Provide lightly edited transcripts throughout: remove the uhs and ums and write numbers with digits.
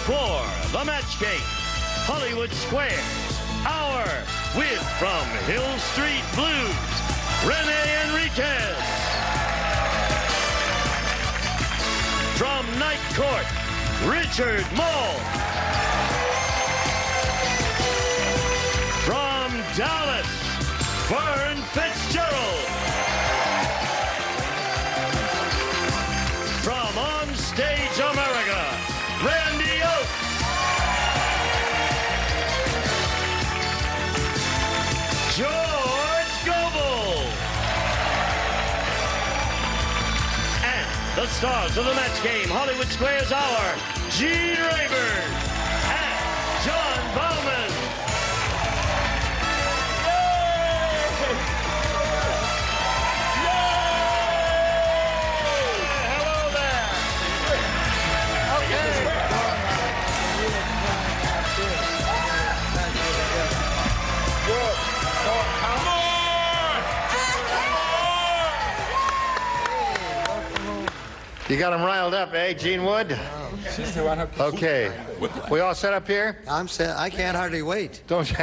for the match game, Hollywood Squares, our with from Hill Street Blues, Rene Enriquez. From Night Court, Richard Moll. From Dallas, Vern Fitzgerald. From On Stage America, Randy Oates. George Goebel. And the stars of the match game, Hollywood Squares Hour, Gene Rayburn and John Bowman. You got him riled up, eh, Gene Wood? Okay. We all set up here? I'm set. I can't hardly wait. Don't you?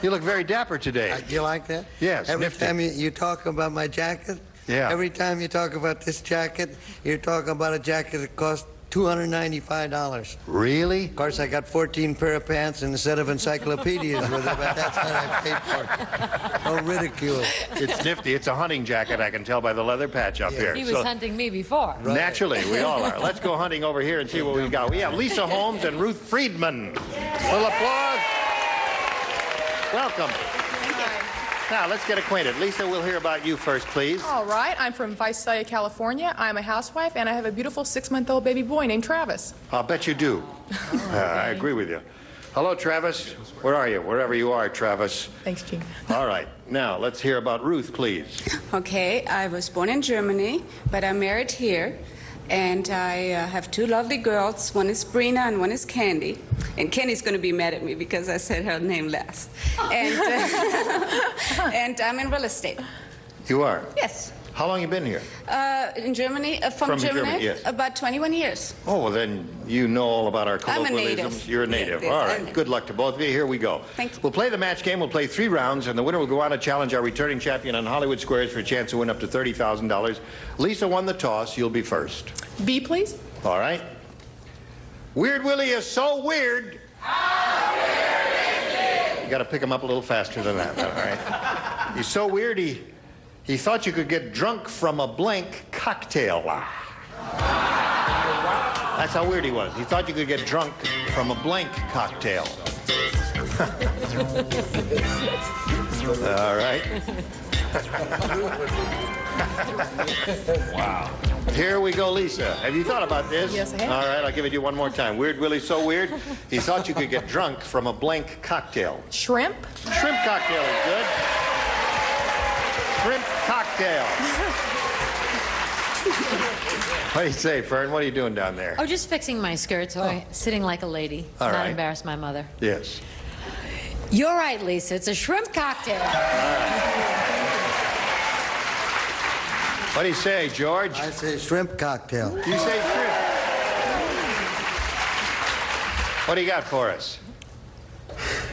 You look very dapper today. You like that? Yes, Every nifty. time you talk about my jacket, Yeah. every time you talk about this jacket, you're talking about a jacket that cost $295. Really? Of course, I got 14 pair of pants and a set of encyclopedias with it, but that's what I paid for. No ridicule. It's nifty. It's a hunting jacket, I can tell by the leather patch up here. He was hunting me before. Right. Naturally, we all are. Let's go hunting over here and see what we've got. We have Lisa Holmes and Ruth Friedman. A little applause. Welcome. Now, let's get acquainted. Lisa, we'll hear about you first, please. All right, I'm from Visalia, California. I'm a housewife, and I have a beautiful 6-month-old baby boy named Travis. I'll bet you do. I agree with you. Hello, Travis. Where are you? Wherever you are, Travis. Thanks, Gene. All right. Now, let's hear about Ruth, please. Okay, I was born in Germany, but I'm married here. And I have two lovely girls. One is Brina and one is Candy. And Candy's going to be mad at me because I said her name last. And, and I'm in real estate. You are? Yes. How long you been here? In Germany, from Germany, yes. about 21 years. Oh, well, then you know all about our I'm a colloquialisms. native. You're a native. Yes, All I'm right. native. Good luck to both of you. Here we go. Thank you. We'll play the match game. We'll play 3 rounds, and the winner will go on to challenge our returning champion on Hollywood Squares for a chance to win up to $30,000. Lisa won the toss. You'll be first. B, please. All right. Weird Willie is so weird. How weird is he? You got to pick him up a little faster than that, all right? He's so weird, he thought you could get drunk from a blank cocktail. That's how weird he was. He thought you could get drunk from a blank cocktail. All right. Wow. Here we go, Lisa. Have you thought about this? Yes, I have. All right, I'll give it to you one more time. Weird Willie's so weird, he thought you could get drunk from a blank cocktail. Shrimp. Shrimp cocktail is good. Shrimp cocktail. What do you say, Fern? What are you doing down there? Oh, just fixing my skirt, so I'm sitting like a lady. All Not right. embarrass my mother. Yes. You're right, Lisa. It's a shrimp cocktail. What do you say, George? I say shrimp cocktail. You say shrimp. What do you got for us?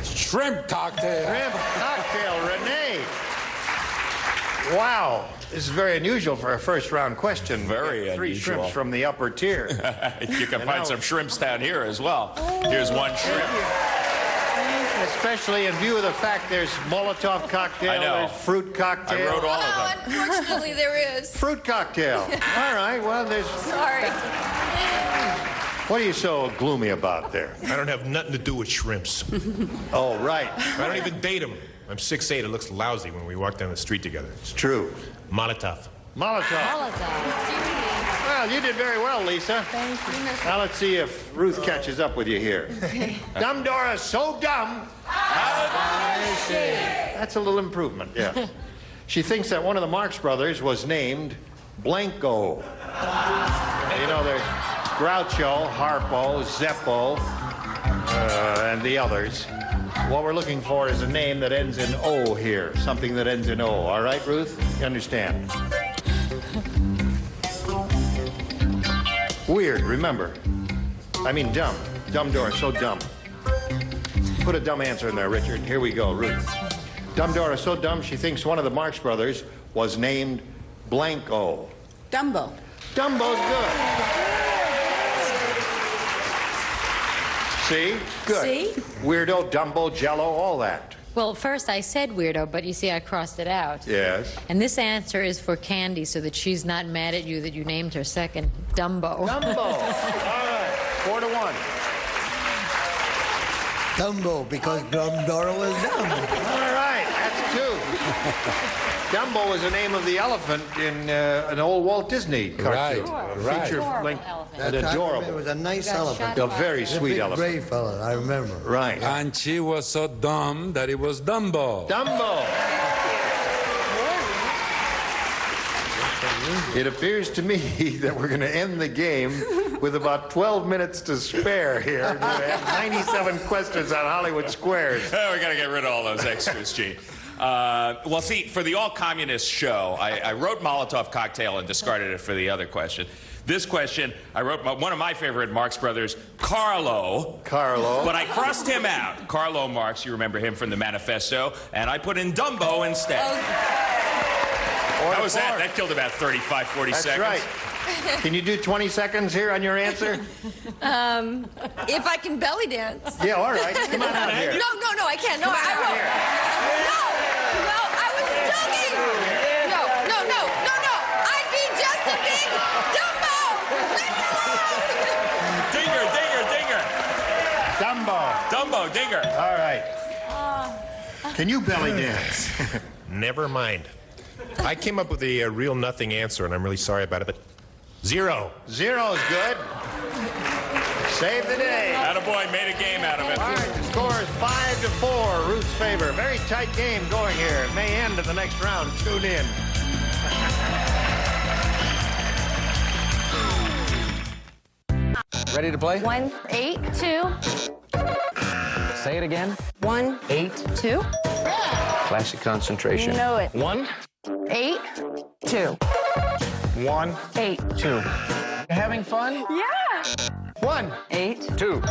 Shrimp cocktail. Shrimp cocktail, Renee. Wow. This is very unusual for a first-round question. Very We get 3 unusual. shrimps from the upper tier. You can And find now- some shrimps down here as well. Here's one shrimp. Especially in view of the fact there's Molotov cocktail, I know. there's fruit cocktail. I wrote all of them. Unfortunately, there is. Fruit cocktail. All right, well, there's... Sorry. What are you so gloomy about there? I don't have nothing to do with shrimps. Oh, right. I don't even date them. I'm 6'8". It looks lousy when we walk down the street together. It's true. Molotov. Molotov. Well, you did very well, Lisa. Thank you. Now let's see if Ruth catches up with you here. Dumb Dora's so dumb. That's a little improvement, yeah. She thinks that one of the Marx Brothers was named Blanco. You know, there's Groucho, Harpo, Zeppo, and the others. What we're looking for is a name that ends in O here, something that ends in O. All right, Ruth? You understand? Weird, remember. I mean dumb. Dumb Dora, so dumb. Put a dumb answer in there, Richard. Here we go, Ruth. Dumb Dora, so dumb she thinks one of the Marx Brothers was named Blanco. Dumbo. Dumbo's good. See? Good. See? Weirdo, Dumbo, Jello, all that. Well, first I said weirdo, but you see I crossed it out. Yes. And this answer is for Candy so that she's not mad at you that you named her second Dumbo. Dumbo. All right. 4-1. Dumbo, because Dumb Dora was dumb. All right. That's 2. Dumbo was the name of the elephant in an old Walt Disney cartoon. Right. Feature Adorable length. elephant. An It adorable. was a nice got elephant. shot A very A sweet big elephant. brave fella, I remember. Right. And she was so dumb that it was Dumbo. Dumbo. It appears to me that we're going to end the game with about 12 minutes to spare here. We have 97 questions on Hollywood Squares. Oh, we got to get rid of all those extras, Gene. Well, see, for the all-communist show, I wrote Molotov Cocktail and discarded it for the other question. This question, I wrote one of my favorite Marx Brothers, Carlo. Carlo. But I crossed him out. Carlo Marx, you remember him from the Manifesto, and I put in Dumbo instead. How was that? That killed about 35, 40 That's seconds. right. Can you do 20 seconds here on your answer? If I can belly dance. Yeah, all right. Come on out here. No, I can't. No, I won't. No, I was joking. No. I'd be just a big Dumbo. Dinger. Dumbo, Dinger. All right. Can you belly dance? Never mind. I came up with a real nothing answer, and I'm really sorry about it, but 0. 0 is good. Save the day. Attaboy, made a game out of it. All right, the score is 5-4, Ruth's favor. Very tight game going here. It may end in the next round. Tune in. Ready to play? 1, 8, 2. Say it again. 1, 8. 2. Classic concentration. Know it. 1, 8, 2. 1, 8. 2. You having fun? Yeah. 1, 8, 2.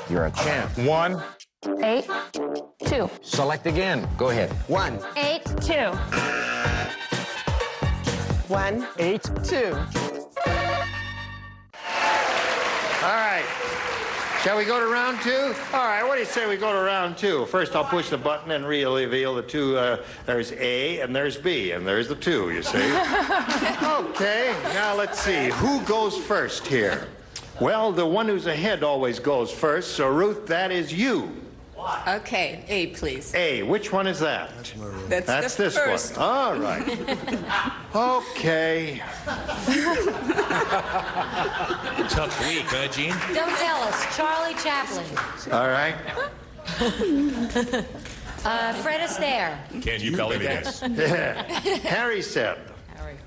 You're a champ. 1. 8, 2. Select again. Go ahead. 1, 8, 2. 1, 8. 2. All right. Shall we go to round 2? All right, what do you say we go to round 2? First, I'll push the button and reveal the 2. There's A and there's B, and there's the 2, you see. Okay, now let's see. Who goes first here? Well, the one who's ahead always goes first, so Ruth, that is you. Okay, A, please. A, which one is that? That's the this first. one. All right. Okay. Tough week, huh, Gene? Don't tell us. Charlie Chaplin. All right. Fred Astaire. Can you belly dance? Harry said,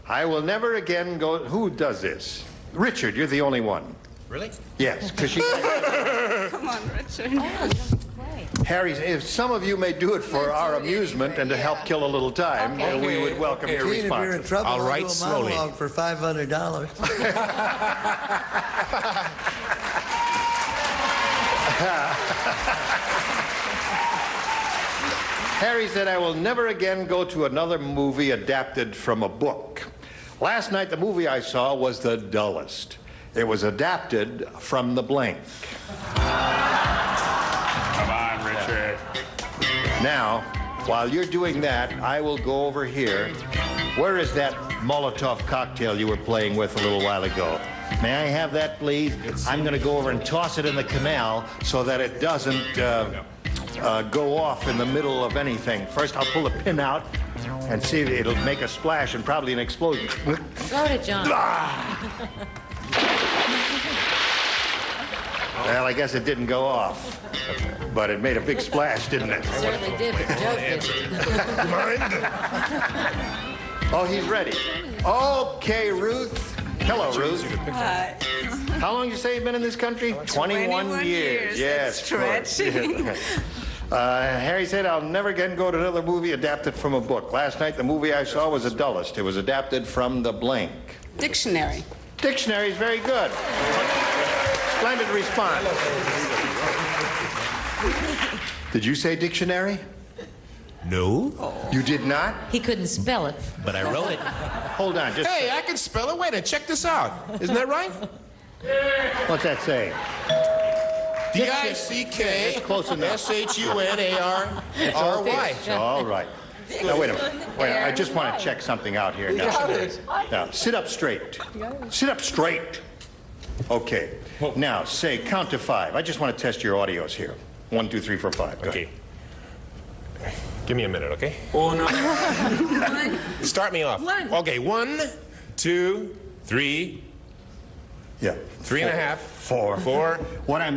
I will never again go... Who does this? Richard, you're the only one. Really? Yes, because you... Come on, Richard. Harry, if some of you may do it for our amusement and to help kill a little time, we would welcome your Gene, if you're in response. trouble, I'll write do a slowly. monologue for $500. Harry said, I will never again go to another movie adapted from a book. Last night, the movie I saw was the dullest. It was adapted from the blank. Come on, Richard. Now, while you're doing that, I will go over here. Where is that Molotov cocktail you were playing with a little while ago? May I have that, please? I'm going to go over and toss it in the canal so that it doesn't go off in the middle of anything. First, I'll pull the pin out and see if it'll make a splash and probably an explosion. Throw it, John. Well, I guess it didn't go off. But it made a big splash, didn't it? Certainly did, but Joe didn't. Oh, he's ready. Okay, Ruth. Hello, Ruth. Hi. How long you say you've been in this country? 21 years. Yes. That's stretching. Harry said, I'll never again go to another movie adapted from a book. Last night, the movie I saw was the dullest. It was adapted from the blank. Dictionary. Dictionary is very good. Splendid response. Did you say dictionary? No. You did not? He couldn't spell it. But I wrote it. Hold on, just... Hey, I can spell it. Wait, check this out. Isn't that right? What's that say? D-I-C-K-S-H-U-N-A-R-R-Y. All right. Now, wait a minute. I just want to check something out here. Now, sit up straight. Sit up straight. Okay. Now, say, count to 5. I just want to test your audios here. 1, 2, 3, 4, 5. Go Okay. ahead. Give me a minute, okay? Oh, no. Start me off. Okay, 1, 2, 3, Yeah. 3.5, 4. 4.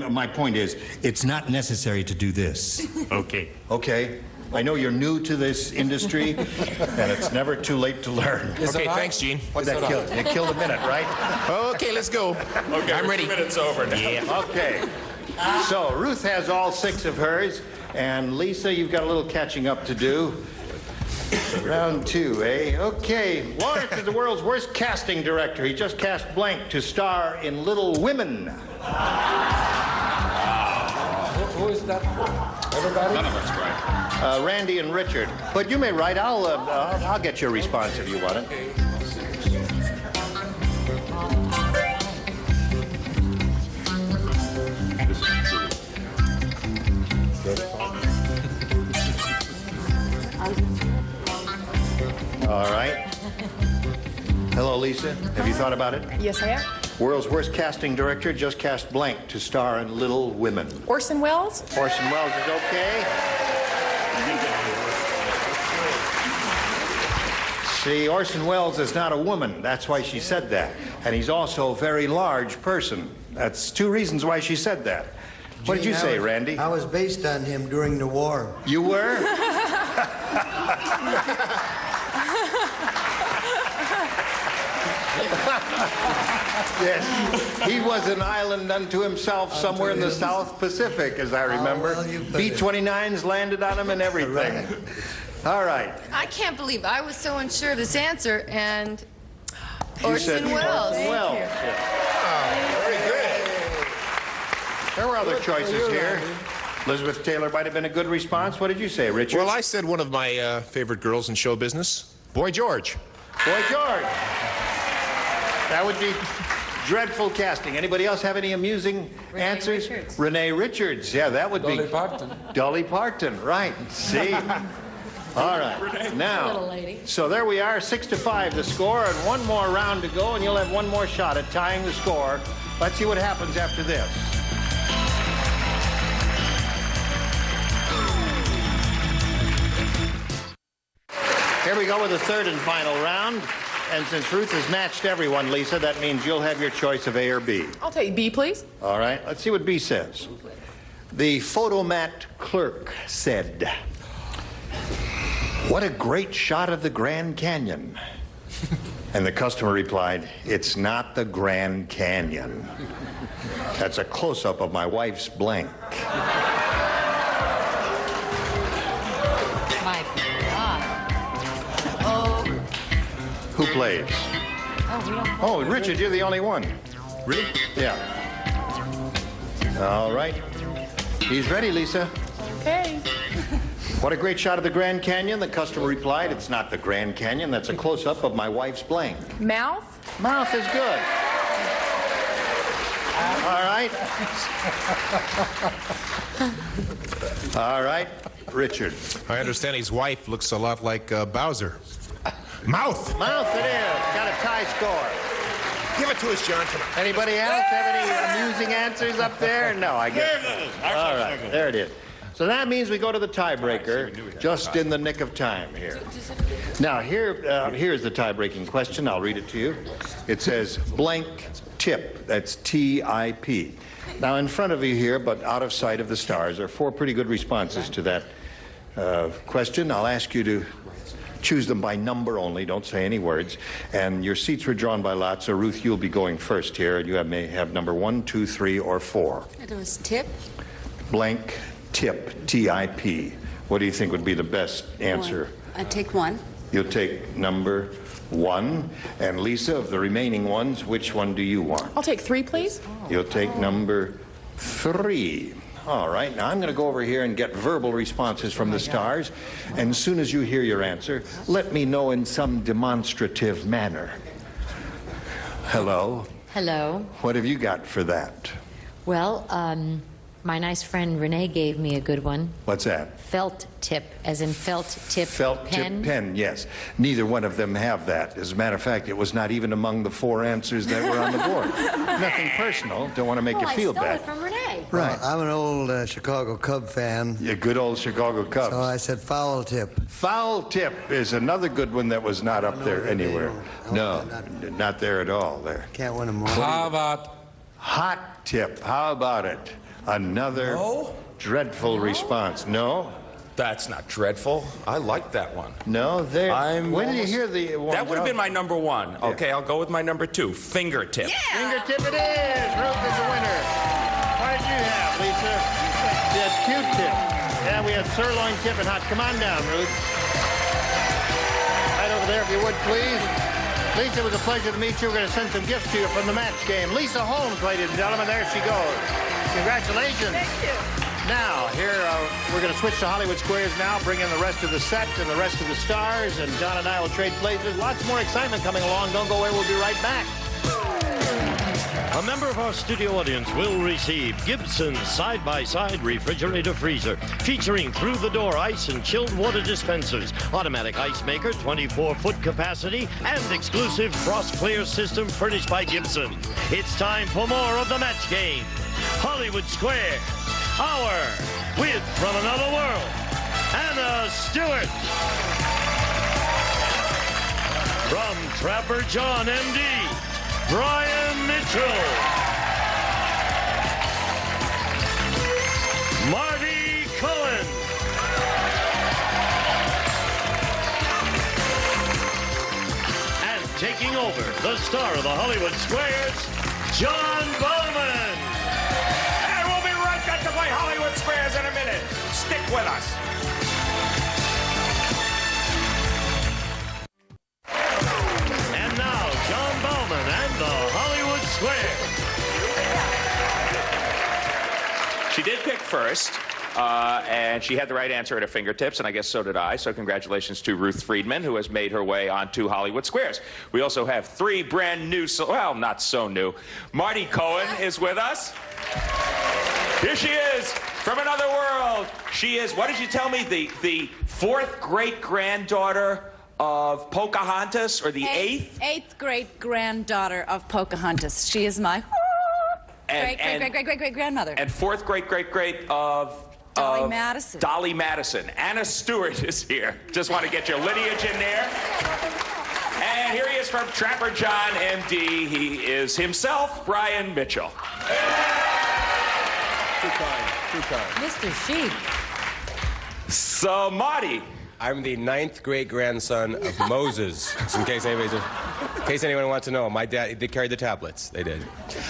My point is, it's not necessary to do this. Okay. Okay? I know you're new to this industry, and it's never too late to learn. Okay, thanks, Gene. That killed, it killed a minute, right? Okay, let's go. Okay, I'm ready. 2 minutes over now. Yeah. Okay. So Ruth has all 6 of hers, and Lisa, you've got a little catching up to do. Round 2, eh? Okay. Lawrence is the world's worst casting director. He just cast blank to star in Little Women. Who is that for? Everybody? None of us, right? Randy and Richard. But you may write. I'll get your response if you want it. All right. Hello, Lisa. Have you thought about it? Yes, I am. World's worst casting director just cast blank to star in Little Women. Orson Welles? Orson Welles is okay. See, Orson Welles is not a woman. That's why she said that. And he's also a very large person. That's 2 reasons why she said that. What did you say, Randy? I was based on him during the war. You were? Yes, he was an island unto himself somewhere in the South Pacific, as I remember. well, you put it. B-29s landed on him and everything. All right. I can't believe I was so unsure of this answer, and You said Orson Welles. Orson Welles. Very good. There were other choices here. Elizabeth Taylor might have been a good response. What did you say, Richard? Well, I said one of my favorite girls in show business, Boy George. Boy George. That would be dreadful casting. Anybody else have any amusing answers? Richards. Renee Richards. Yeah, that would be. Dolly Parton. Dolly Parton, right. See? All right. Now, Little lady. so there we are, 6-5 the score, and 1 more round to go, and you'll have 1 more shot at tying the score. Let's see what happens after this. Here we go with the 3rd and final round. And since Ruth has matched everyone, Lisa, that means you'll have your choice of A or B. I'll take B, please. All right, let's see what B says. The photomat clerk said, "What a great shot of the Grand Canyon." And the customer replied, "It's not the Grand Canyon. That's a close-up of my wife's blank." My God. Who plays? Oh, we don't. Oh, Richard, you're the only one. Really? Yeah. All right. He's ready, Lisa. Okay. What a great shot of the Grand Canyon. The customer replied, "It's not the Grand Canyon. That's a close-up of my wife's blank." Mouth? Mouth is good. All right. All right. Richard. I understand his wife looks a lot like Bowser. Mouth. Mouth it is. Got a tie score. Give it to us, John. Come on. Anybody else have any amusing answers up there? No, I guess. All right. There it is. So that means we go to the tiebreaker just in the nick of time here. Now, here's the tie-breaking question. I'll read it to you. It says blank tip. That's T-I-P. Now, in front of you here, but out of sight of the stars, are 4 pretty good responses to that question. I'll ask you to choose them by number only. Don't say any words. And your seats were drawn by lot, so Ruth, you'll be going first here. You may have number 1, 2, 3, or 4. It was tip. Blank tip, T-I-P. What do you think would be the best answer? I take 1. You'll take number 1. And Lisa, of the remaining ones, which one do you want? I'll take 3, please. You'll take number 3. All right, now I'm going to go over here and get verbal responses from the stars. And as soon as you hear your answer, let me know in some demonstrative manner. Hello? Hello. What have you got for that? Well, my nice friend Renee gave me a good one. What's that? Felt tip, as in felt tip Felt pen. tip pen, yes. Neither one of them have that. As a matter of fact, it was not even among the 4 answers that were on the board. Nothing personal. Don't want to make you feel I stole bad. it from Renee. Right. I'm an old Chicago Cub fan. Yeah, good old Chicago Cubs. So I said foul tip. Foul tip is another good one that was not up there anywhere. No, not there at all. There. Can't win them all. How about Hot tip. How about it? Another dreadful response. No? That's not dreadful. I like that one. No, there. When did you hear the one? That would have been my number 1. Okay, I'll go with my number 2. Fingertip. Fingertip it is. Ruth is the winner. What did you have, Lisa? We had Q-tip. Yeah, we had sirloin tip and hot. Come on down, Ruth. Right over there, if you would, please. Lisa, it was a pleasure to meet you. We're going to send some gifts to you from the match game. Lisa Holmes, ladies and gentlemen, there she goes. Congratulations. Thank you. Now, here, we're going to switch to Hollywood Squares now, bring in the rest of the set and the rest of the stars, and John and I will trade places. Lots more excitement coming along. Don't go away. We'll be right back. A member of our studio audience will receive Gibson side-by-side refrigerator freezer featuring through-the-door ice and chilled water dispensers, automatic ice maker, 24-foot capacity, and exclusive frost clear system furnished by Gibson. It's time for more of the match game. Hollywood Squares, our with from another world, Anna Stewart. From Trapper John, M.D., Brian Mitchell. Marty Cohen. And taking over, the star of the Hollywood Squares, John Bowman. And we'll be right back to play Hollywood Squares in a minute. Stick with us. And now, John Bowman and the Hollywood Squares. She did pick first, and she had the right answer at her fingertips, and I guess so did I. So congratulations to Ruth Friedman, who has made her way onto Hollywood Squares. We also have 3 brand new, well, not so new. Marty Cohen is with us. Here she is, from another world. She is, what did you tell me, the 4th great-granddaughter of Pocahontas, or the 8th? 8th great-granddaughter of Pocahontas. She is my great-great-great-great-great-grandmother. And 4th great-great-great of Dolly Madison. Dolly Madison. Anna Stewart is here. Just want to get your lineage in there. And here he is from Trapper John, M.D. He is himself Brian Mitchell. too kind? Mr. Chic. So, Marty. I'm the 9th great-grandson of Moses. Just in case anyone wants to know, my dad, they carried the tablets. They did.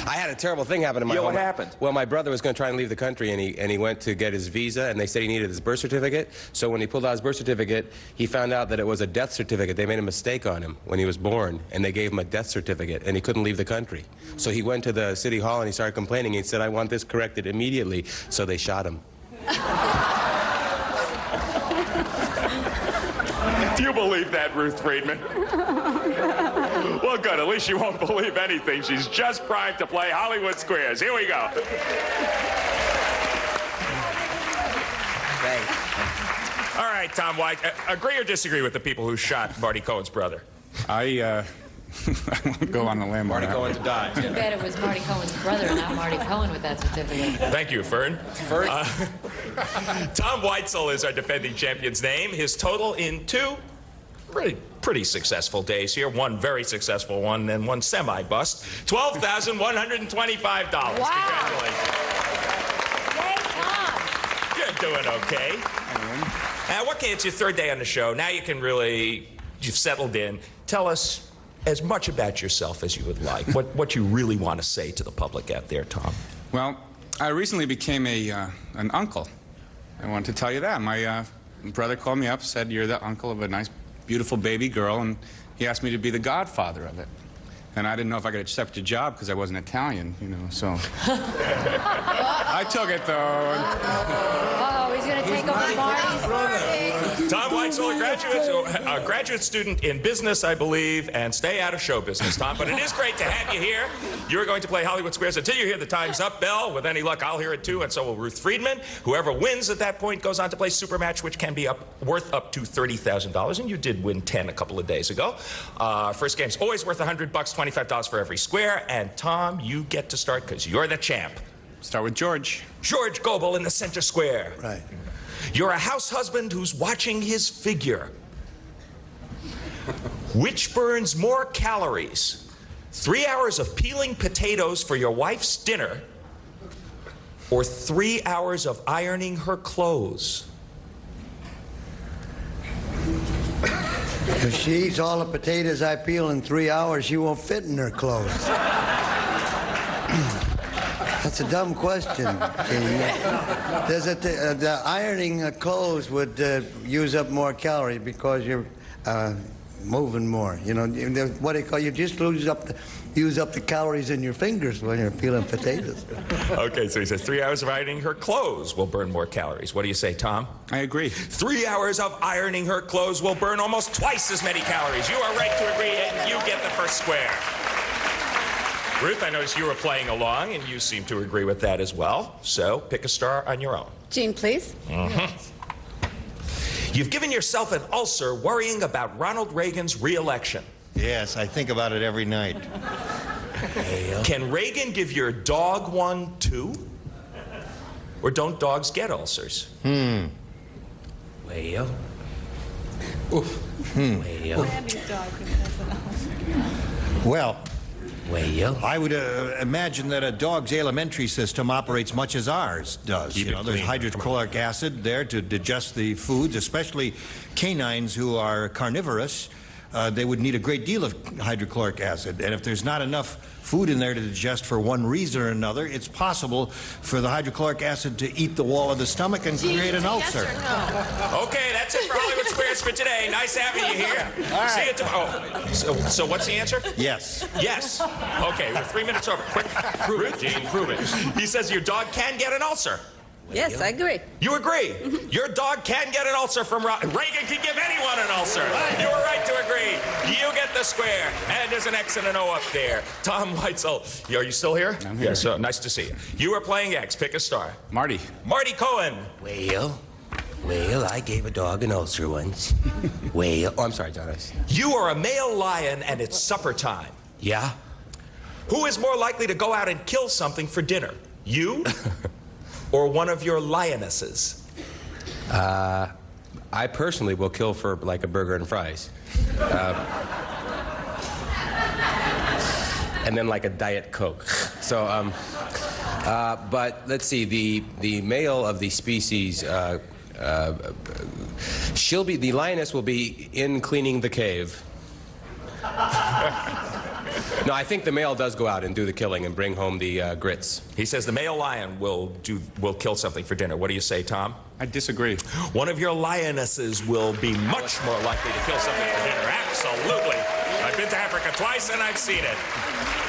I had a terrible thing happen in my home. What happened? Well, my brother was going to try and leave the country, and he went to get his visa, and they said he needed his birth certificate. So when he pulled out his birth certificate, he found out that it was a death certificate. They made a mistake on him when he was born, and they gave him a death certificate, and he couldn't leave the country. So he went to the city hall, and he started complaining. He said, "I want this corrected immediately." So they shot him. Do you believe that, Ruth Friedman? Well, good. At least you won't believe anything. She's just primed to play Hollywood Squares. Here we go. Thanks. All right, Tom White. Agree or disagree with the people who shot Marty Cohen's brother? I won't go on the limb. Marty Cohen to die. Too bad it was Marty Cohen's brother, not Marty Cohen with that certificate. Thank you, Fern. Tom Weitzel is our defending champion's name. His total in 2 pretty successful days here. One very successful one and one semi-bust. $12,125. Wow. Congratulations. Yay, Tom. You're doing okay. It's your 3rd day on the show. Now you've settled in. Tell us as much about yourself as you would like. What you really want to say to the public out there, Tom. Well, I recently became an uncle. I wanted to tell you that. My brother called me up, said, "You're the uncle of a nice beautiful baby girl, and he asked me to be the godfather of it. And I didn't know if I could accept the job because I wasn't Italian, you know, so. I took it, though. Oh, he's going to take over Marty's party. Tom Weitzel, a graduate student in business, I believe, and stay out of show business, Tom. But it is great to have you here. You're going to play Hollywood Squares until you hear the Time's Up bell. With any luck, I'll hear it too, and so will Ruth Friedman. Whoever wins at that point goes on to play Supermatch, which can be worth up to $30,000, and you did win 10 a couple of days ago. First game's always worth $100, $25 for every square, and Tom, you get to start because you're the champ. Start with George. George Gobel in the center square. Right. You're a house husband who's watching his figure. Which burns more calories? 3 hours of peeling potatoes for your wife's dinner, or 3 hours of ironing her clothes? If she eats all the potatoes I peel in 3 hours, she won't fit in her clothes. That's a dumb question. The ironing clothes would use up more calories because you're moving more. You know, what they call you just use up the calories in your fingers when you're peeling potatoes. Okay, so he says 3 hours of ironing her clothes will burn more calories. What do you say, Tom? I agree. 3 hours of ironing her clothes will burn almost twice as many calories. You are right to agree, and you get the first square. Ruth, I noticed you were playing along, and you seem to agree with that as well. So pick a star on your own. Gene, please. You've given yourself an ulcer worrying about Ronald Reagan's re-election. Yes, I think about it every night. Can Reagan give your dog one too? Or don't dogs get ulcers? Well. Well, I would imagine that a dog's alimentary system operates much as ours does. Keep you know, it there's clean. hydrochloric acid there to digest the foods, especially canines who are carnivorous. They would need a great deal of hydrochloric acid. And if there's not enough food in there to digest for one reason or another, it's possible for the hydrochloric acid to eat the wall of the stomach and create an ulcer. Yes or no? Okay, that's it for Hollywood Squares for today. Nice having you here. See you tomorrow. So what's the answer? Yes. Yes. Okay, we're 3 minutes over. Quick. Prove it, Gene. Prove it. He says your dog can get an ulcer. Yes, I agree. You agree? Your dog can get an ulcer from Reagan can give anyone an ulcer. You were right to agree. You get the square. And there's an X and an O up there. Tom Weitzel, are you still here? I'm here. Yeah, so nice to see you. You are playing X. Pick a star. Marty. Marty Cohen. Well, I gave a dog an ulcer once. Oh, I'm sorry, John. You are a male lion and it's supper time. Yeah? Who is more likely to go out and kill something for dinner? You or one of your lionesses? I personally will kill for like a burger and fries. And then like a Diet Coke. So, but let's see, the male of the species, the lioness will be in cleaning the cave. No, I think the male does go out and do the killing and bring home the grits. He says the male lion will kill something for dinner. What do you say, Tom? I disagree. One of your lionesses will be much more likely to kill something for dinner. Absolutely. I've been to Africa twice and I've seen it.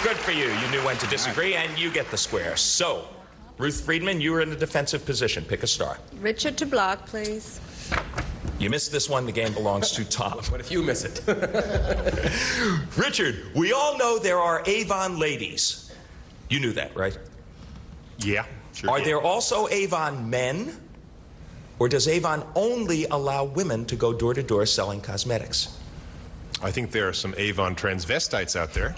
Good for you. You knew when to disagree and you get the square. So, Ruth Friedman, you are in the defensive position. Pick a star. Richard to block, please. You missed this one. The game belongs to Tom. What if you miss it? Richard, we all know there are Avon ladies. You knew that, right? Yeah, sure. Are there also Avon men? Or does Avon only allow women to go door to door selling cosmetics? I think there are some Avon transvestites out there.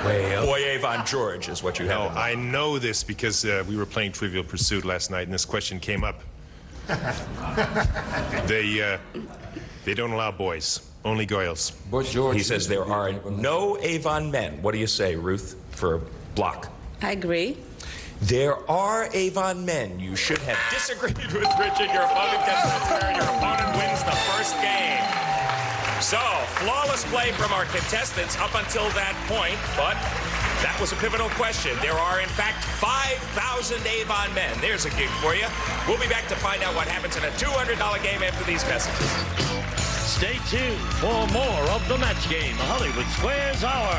Boy Avon George is what you have. No, in mind. I know this because we were playing Trivial Pursuit last night and this question came up. They don't allow boys, only girls. He says there are no Avon men. What do you say, Ruth, for block? I agree. There are Avon men. You should have disagreed with Richard. Your opponent gets the square. Your opponent wins the first game. So, flawless play from our contestants up until that point, but that was a pivotal question. There are, in fact, 5,000 Avon men. There's a gig for you. We'll be back to find out what happens in a $200 game after these messages. Stay tuned for more of the Match Game Hollywood Squares Hour.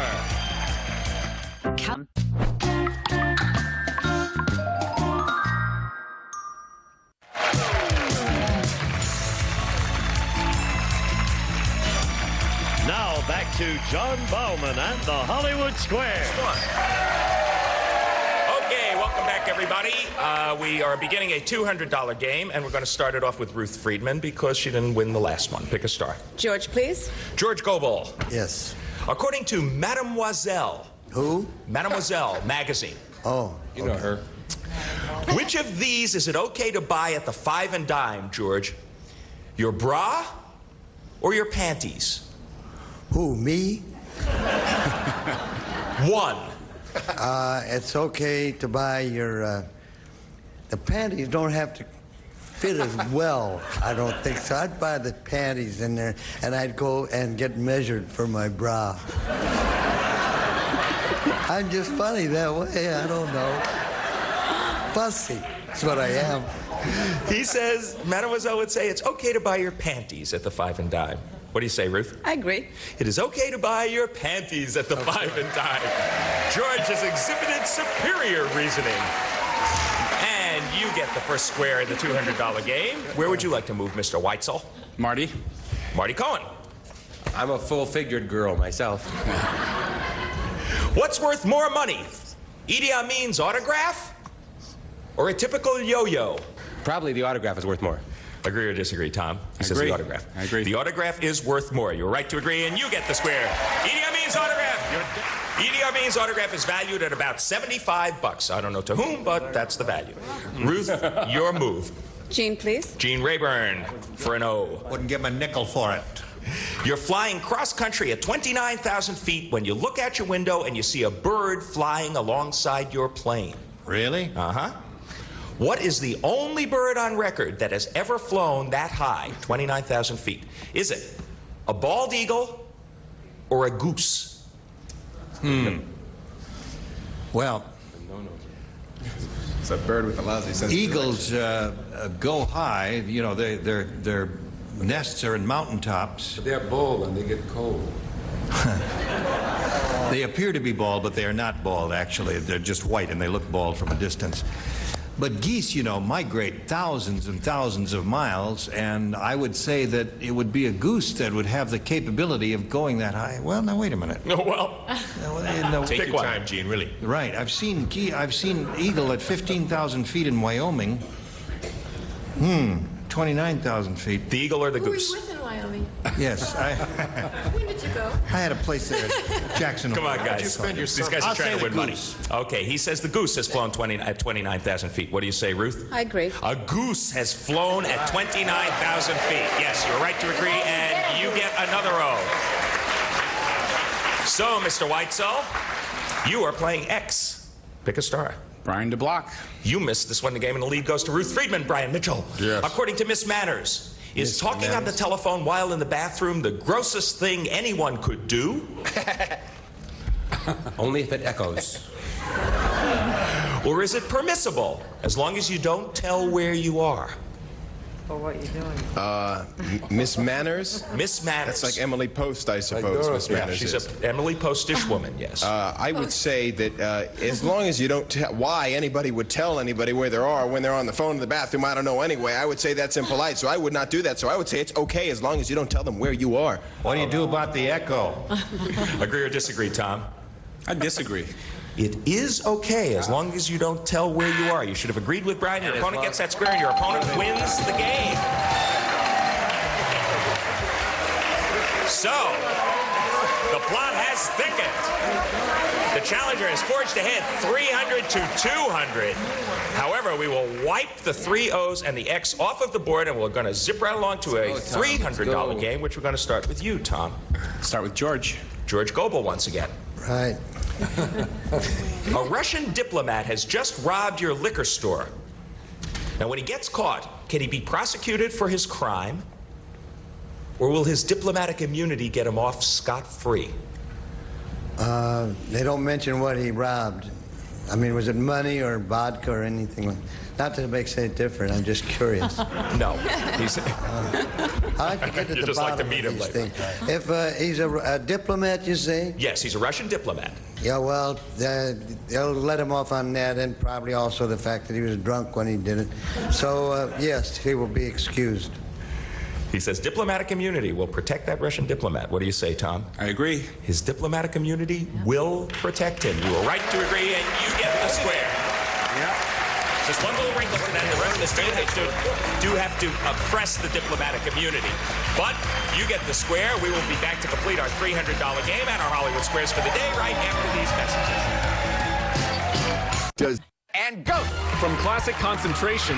Now back to John Bauman and the Hollywood Squares. Okay, welcome back, everybody. We are beginning a $200 game, and we're going to start it off with Ruth Friedman because she didn't win the last one. Pick a star. George, please. George Gobel. Yes. According to Mademoiselle. Who? Mademoiselle magazine. Oh, You know her. Which of these is it okay to buy at the 5 and dime, George? Your bra or your panties? Who, me? One. It's okay to buy your, the panties don't have to fit as well, I don't think so. I'd buy the panties in there, and I'd go and get measured for my bra. I'm just funny that way, I don't know. Fussy, that's what I am. He says, Mademoiselle would say it's okay to buy your panties at the 5 and dime. What do you say, Ruth? I agree. It is okay to buy your panties at the 5 and dime. George has exhibited superior reasoning. And you get the first square in the $200 game. Where would you like to move, Mr. Weitzel? Marty? Marty Cohen. I'm a full-figured girl myself. What's worth more money? Idi Amin's autograph or a typical yo-yo? Probably the autograph is worth more. Agree or disagree, Tom? He says agree. the autograph. I agree. The autograph is worth more. You're right to agree, and you get the square. Idi Amin's autograph. Idi Amin's autograph is valued at about $75. I don't know to whom, but that's the value. Ruth, your move. Gene, please. Gene Rayburn for an O. Wouldn't give him a nickel for it. You're flying cross-country at 29,000 feet when you look out your window and you see a bird flying alongside your plane. Really? Uh-huh. What is the only bird on record that has ever flown that high, 29,000 feet? Is it a bald eagle or a goose? Well, It's a bird with a lousy sense of eagles go high. You know, their nests are in mountaintops. They're bald and they get cold. They appear to be bald, but they are not bald, actually. They're just white, and they look bald from a distance. But geese, you know, migrate thousands and thousands of miles, and I would say that it would be a goose that would have the capability of going that high. Well, now, wait a minute. Oh, well. No, Take Pick your one. time, Gene, really. Right. I've seen eagle at 15,000 feet in Wyoming. 29,000 feet. The eagle or the Who were goose? you with in Wyoming? Yes, When did you go? I had a place there at Jackson. Come on, Hole. guys. These guys are I'll trying say to win the money. goose. Okay, he says the goose has flown at 29,000 feet. What do you say, Ruth? I agree. A goose has flown at 29,000 feet. Yes, you're right to agree, and you get another O. So, Mr. Weitzel, you are playing X. Pick a star. Brian DeBlock. You missed this one. The game, and the lead goes to Ruth Friedman. Brian Mitchell. Yes. According to Miss Manners, is talking on the telephone while in the bathroom the grossest thing anyone could do? Only if it echoes. Or is it permissible, as long as you don't tell where you are? Or what you're doing. Miss Manners? Miss Manners. That's like Emily Post, I suppose, Miss Manners She's is. an Emily Postish woman, yes. I would say that as long as you don't tell why anybody would tell anybody where they are when they're on the phone in the bathroom, I don't know anyway. I would say that's impolite, so I would not do that. So I would say it's okay as long as you don't tell them where you are. What do you do about the echo? Agree or disagree, Tom? I disagree. It is okay as long as you don't tell where you are. You should have agreed with Brian. Your opponent gets that square, and your opponent wins the game. So, the plot has thickened. The challenger has forged ahead 300 to 200. However, we will wipe the 3 O's and the X off of the board, and we're going to zip right along to a $300 game, which we're going to start with you, Tom. Start with George. George Gobel once again. Right. A Russian diplomat has just robbed your liquor store. Now, when he gets caught, can he be prosecuted for his crime? Or will his diplomatic immunity get him off scot-free? They don't mention what he robbed. I mean, was it money or vodka or anything like? Not that it makes any difference. I'm just curious. No. He's, I like to get to you the just like to bottom meet of him these later. things. If he's a diplomat, you say? Yes, he's a Russian diplomat. Yeah, well, they'll let him off on that, and probably also the fact that he was drunk when he did it. So, yes, he will be excused. He says diplomatic immunity will protect that Russian diplomat. What do you say, Tom? I agree. His diplomatic immunity will protect him. You were right to agree, and you get the square. Yeah. Just one little wrinkle to that. The rest of us do have to press the diplomatic immunity. But you get the square. We will be back to complete our $300 game and our Hollywood Squares for the day right after these messages. And go! From classic concentration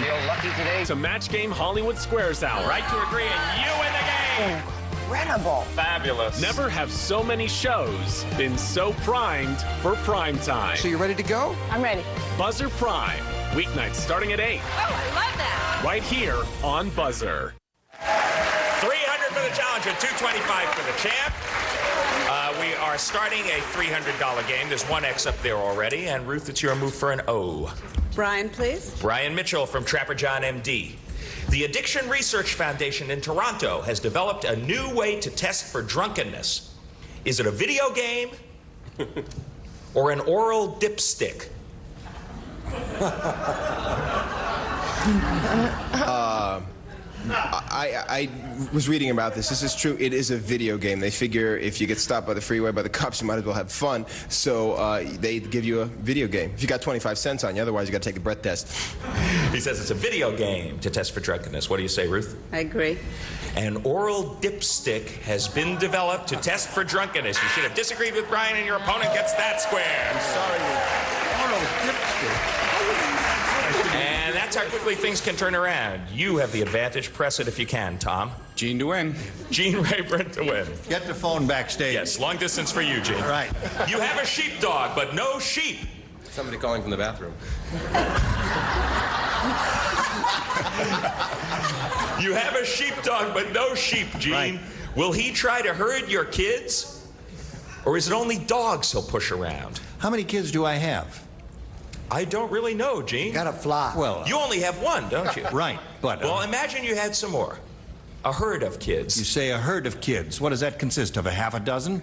to match game Hollywood Squares Hour. Right to agree, and you win the game! Incredible. Fabulous. Never have so many shows been so primed for prime time. So you ready to go? I'm ready. Buzzer Prime. Weeknights starting at 8. Oh, I love that. Right here on Buzzer. 300 for the challenger, 225 for the champ. We are starting a $300 game. There's one X up there already. And Ruth, it's your move for an O. Brian, please. Brian Mitchell from Trapper John, MD. The Addiction Research Foundation in Toronto has developed a new way to test for drunkenness. Is it a video game or an oral dipstick? I was reading about this. This is true. It is a video game. They figure if you get stopped by the freeway by the cops, you might as well have fun. So they give you a video game. If you got 25 cents on you, otherwise you got to take a breath test. He says it's a video game to test for drunkenness. What do you say, Ruth? I agree. An oral dipstick has been developed to test for drunkenness. You should have disagreed with Brian, and your opponent gets that square. I'm sorry. Oral dipstick. And that's how quickly things can turn around. You have the advantage. Press it if you can, Tom. Gene to win. Gene Rayburn to win. Get the phone backstage. Yes, long distance for you, Gene. Right. You have a sheepdog, but no sheep. Somebody calling from the bathroom. You have a sheepdog, but no sheep, Gene. Right. Will he try to herd your kids? Or is it only dogs he'll push around? How many kids do I have? I don't really know, Gene. Got a flock. Well, You only have one, don't you? right, but Well, imagine you had some more. A herd of kids. you say a herd of kids. What does that consist of? A half a dozen?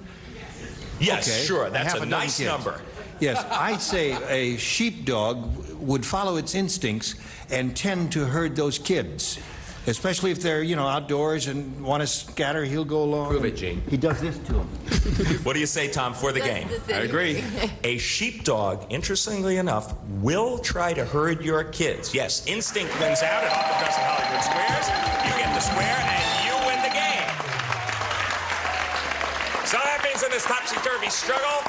Yes, Okay, sure. That's half a dozen nice kids. number. Yes, I'd say a sheepdog would follow its instincts and tend to herd those kids. Especially if they're, outdoors and want to scatter, he'll go along. Prove it, Gene. He does this to them. What do you say, Tom, for the game? I agree. A sheepdog, interestingly enough, will try to herd your kids. Yes, instinct wins out at half a dozen Hollywood Squares. You get the square, and you win the game. So that means in this topsy-turvy struggle,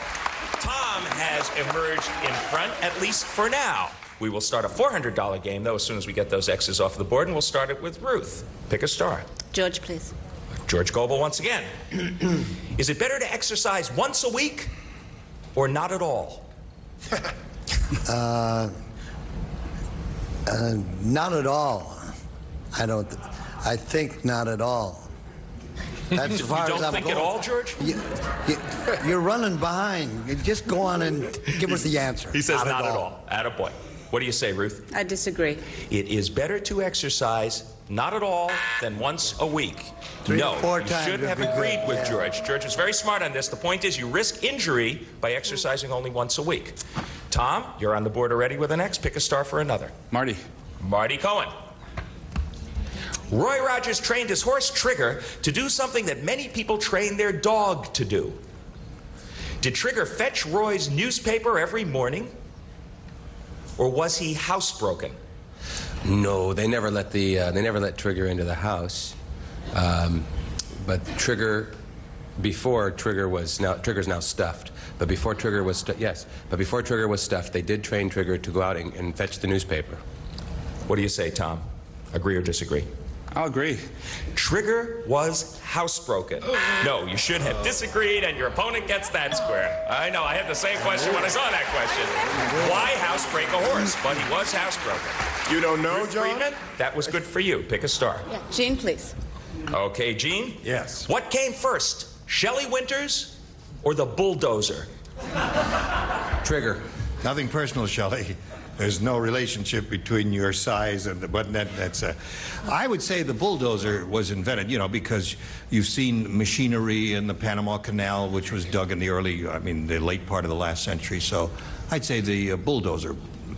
Tom has emerged in front, at least for now. We will start a $400 game, though, as soon as we get those X's off the board, and we'll start it with Ruth. Pick a star. George, please. George Goebel once again. Is it better to exercise once a week or not at all? Not at all. I think not at all. That's as far You as don't I'm think going. at all, George? You're running behind. You just go on and give us the answer. He says not at all. Attaboy. What do you say, Ruth? I disagree. It is better to exercise not at all than once a week. 3 no, or 4 you times should would have be good, agreed with yeah. George. George was very smart on this. The point is you risk injury by exercising only once a week. Tom, you're on the board already with an X. Pick a star for another. Marty. Marty Cohen. Roy Rogers trained his horse Trigger to do something that many people train their dog to do. Did Trigger fetch Roy's newspaper every morning? Or was he housebroken? No, they never let Trigger into the house. But Trigger's now stuffed. But before Trigger was stuffed, they did train Trigger to go out and fetch the newspaper. What do you say, Tom? Agree or disagree? I'll agree. Trigger was housebroken. No, you should have disagreed, and your opponent gets that square. I know, I had the same question when I saw that question. Why housebreak a horse? But he was housebroken. You don't know, Ruth John? Friedman, that was good for you. Pick a star. Yeah. Gene, please. Okay, Gene? Yes. What came first, Shelley Winters or the bulldozer? Trigger. Nothing personal, Shelley. There's no relationship between your size and the button. I would say the bulldozer was invented, you know, because you've seen machinery in the Panama Canal, which was dug in the late part of the last century. So I'd say the bulldozer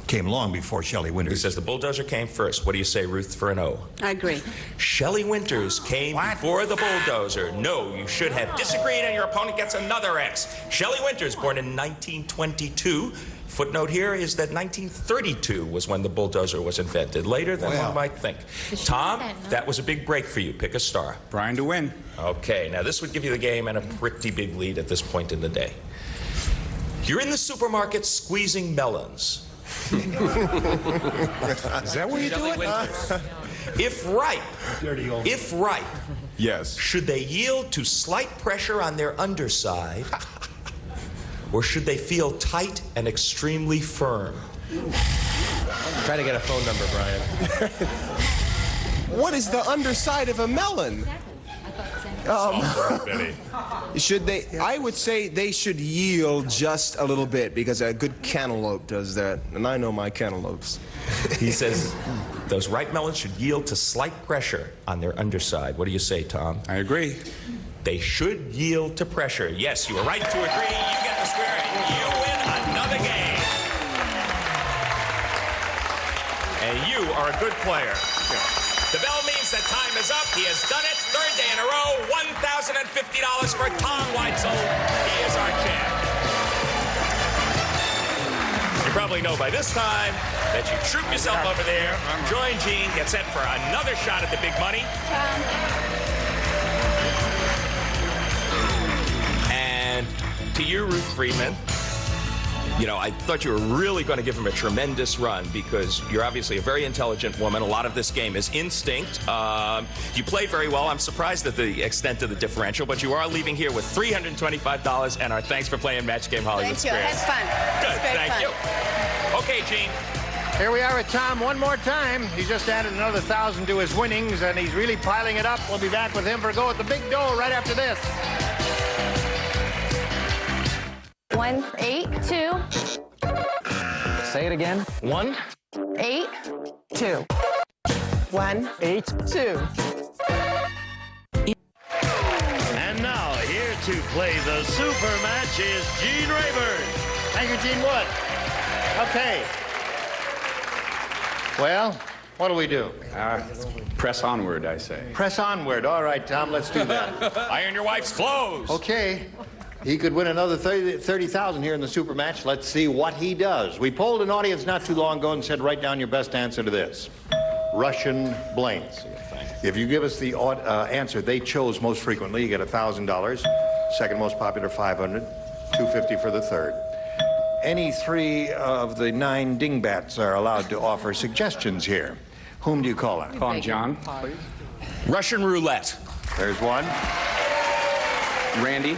came long before Shelley Winters. He says the bulldozer came first. What do you say, Ruth, for an O? I agree. Shelley Winters came before the bulldozer. No, you should have disagreed, and your opponent gets another X. Shelley Winters, born in 1922. Footnote here is that 1932 was when the bulldozer was invented, later than one might think. Tom, that was a big break for you. Pick a star. Brian to win. Okay, now this would give you the game and a pretty big lead at this point in the day. You're in the supermarket squeezing melons. Is that what you do it? If ripe, yes. Should they yield to slight pressure on their underside, or should they feel tight and extremely firm? Try to get a phone number, Brian. What is the underside of a melon? Should they? I would say they should yield just a little bit, because a good cantaloupe does that, and I know my cantaloupes. He says those ripe melons should yield to slight pressure on their underside. What do you say, Tom? I agree. They should yield to pressure. Yes, you are right to agree. You get the square, and you win another game. And you are a good player. The bell means that time is up. He has done it. Third day in a row. $1,050 for Tom Weitzel. He is our champ. You probably know by this time that you troop yourself over there. Join Gene. Get set for another shot at the big money. And to you, Ruth Friedman, you know, I thought you were really going to give him a tremendous run, because you're obviously a very intelligent woman. A lot of this game is instinct. You played very well. I'm surprised at the extent of the differential, but you are leaving here with $325, and our thanks for playing Match Game Hollywood Squares. Thank you. Had fun. Good. Thank you. Okay, Gene. Here we are with Tom one more time. He just added another 1,000 to his winnings, and he's really piling it up. We'll be back with him for a go at the big dough right after this. 1, 8, 2. Say it again. 1, 8, 2. 1, 8, 2. And now, here to play the super match is Gene Rayburn. Thank you, Gene Wood. Okay. Well, what do we do? Press onward, I say. Press onward. All right, Tom, let's do that. Iron your wife's clothes. Okay. He could win another 30,000 here in the super match. Let's see what he does. We polled an audience not too long ago and said, write down your best answer to this. Russian blanks. If you give us the answer they chose most frequently, you get $1,000. Second most popular, $500. $250 for the third. Any three of the 9 dingbats are allowed to offer suggestions here. Whom do you call on? Call him John, please. Russian roulette. There's one. Randy.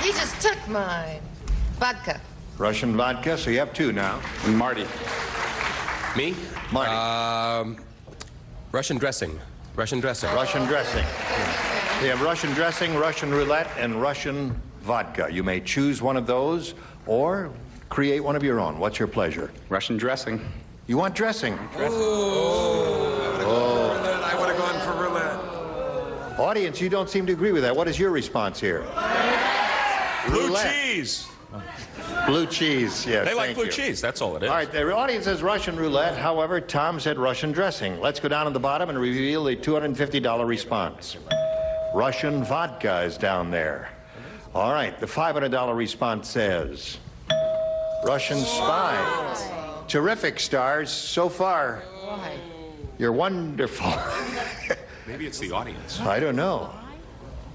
He just took mine. Vodka. Russian vodka, so you have 2 now. And Marty. Me? Marty. Russian dressing. Russian dressing. Russian dressing. You have Russian dressing, Russian roulette, and Russian vodka. You may choose one of those or create one of your own. What's your pleasure? Russian dressing. You want dressing? I would have gone for roulette. Audience, you don't seem to agree with that. What is your response here? Blue Roulette. cheese. Blue cheese, yes. They like thank blue you. cheese. That's all it is. All right, the audience says Russian roulette. However, Tom said Russian dressing. Let's go down to the bottom and reveal the $250 response. Russian vodka is down there. All right, the $500 response says Russian spy. Terrific, stars. So far, you're wonderful. Maybe it's the audience. I don't know.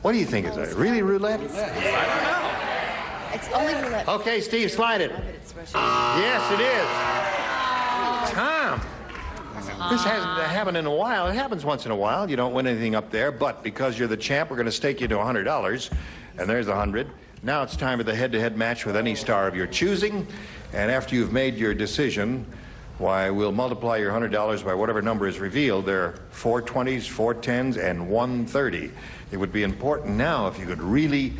What do you think? Is it really roulette? I don't know. It's only roulette. Okay, Steve, slide it. Yes, it is. Tom. This hasn't happened in a while. It happens once in a while. You don't win anything up there, but because you're the champ, we're going to stake you to $100. And there's $100. Now it's time for the head-to-head match with any star of your choosing. And after you've made your decision, why, we'll multiply your $100 by whatever number is revealed. There are 4 20s, 4 10s, and 1 30. It would be important now if you could really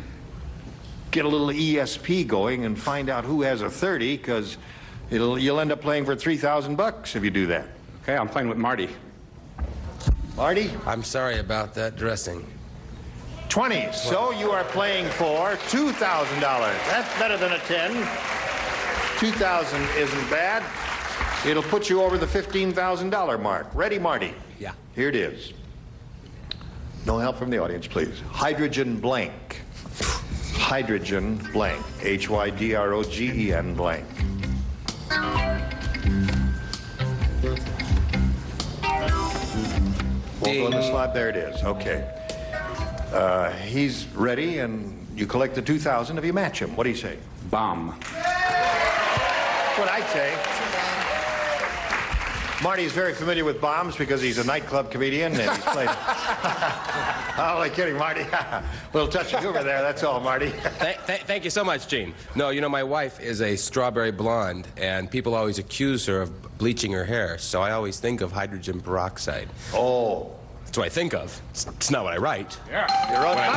get a little ESP going and find out who has a 30, because you'll end up playing for $3,000 if you do that. Okay, I'm playing with Marty. Marty? I'm sorry about that dressing. 20. So you are playing for $2,000. That's better than a 10. 2,000 isn't bad. It'll put you over the $15,000 mark. Ready, Marty? Yeah. Here it is. No help from the audience, please. Hydrogen blank. Hydrogen blank. Hydrogen blank. Won't go in the slot. There it is. Okay. He's ready, and you collect the 2,000 if you match him. What do you say? Bomb. That's what I'd say. Marty is very familiar with bombs because he's a nightclub comedian and he's played. I'm only kidding, Marty. A little touch of humor there, that's all, Marty. Thank you so much, Gene. No, you know, my wife is a strawberry blonde, and people always accuse her of bleaching her hair, so I always think of hydrogen peroxide. Oh. That's what I think of. It's not what I write. Yeah. You're on time.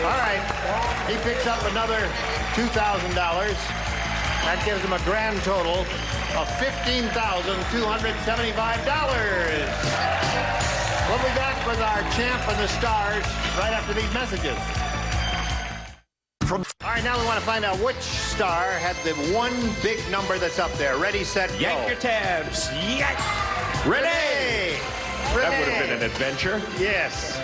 All right. He picks up another $2,000. That gives him a grand total of $15,275. We'll be back with our champ and the stars right after these messages. All right, now we want to find out which star had the one big number that's up there. Ready, set, go. Yank your tabs. Yank. Renee! That would have been an adventure. Yes.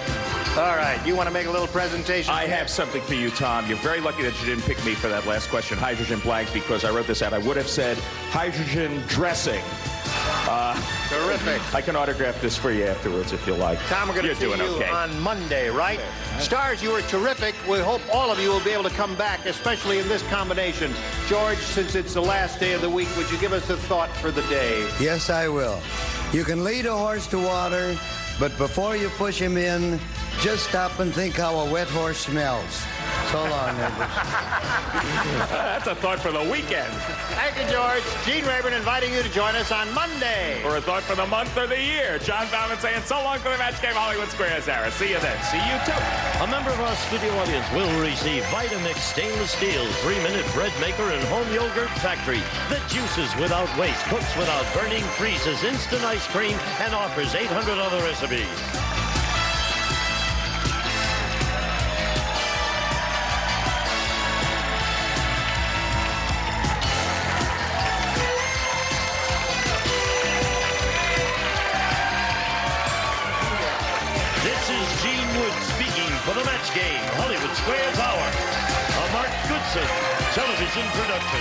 All right, you want to make a little presentation? I have something for you, Tom. You're very lucky that you didn't pick me for that last question, hydrogen blank, because I wrote this out. I would have said hydrogen dressing. Terrific. I can autograph this for you afterwards if you like. Tom, we're going to see you on Monday, right? Okay. Stars, you were terrific. We hope all of you will be able to come back, especially in this combination. George, since it's the last day of the week, would you give us a thought for the day? Yes, I will. You can lead a horse to water, but before you push him in, just stop and think how a wet horse smells. So long, neighbors. That's a thought for the weekend. Thank you, George. Gene Rayburn inviting you to join us on Monday. Or a thought for the month or the year. John Bauman saying so long for the Match Game Hollywood Squares era. See you then. See you too. A member of our studio audience will receive Vitamix Stainless Steel 3-minute bread maker and home yogurt factory that juices without waste, cooks without burning, freezes instant ice cream, and offers 800 other recipes. For the Match Game Hollywood Squares Hour, a Mark Goodson television production.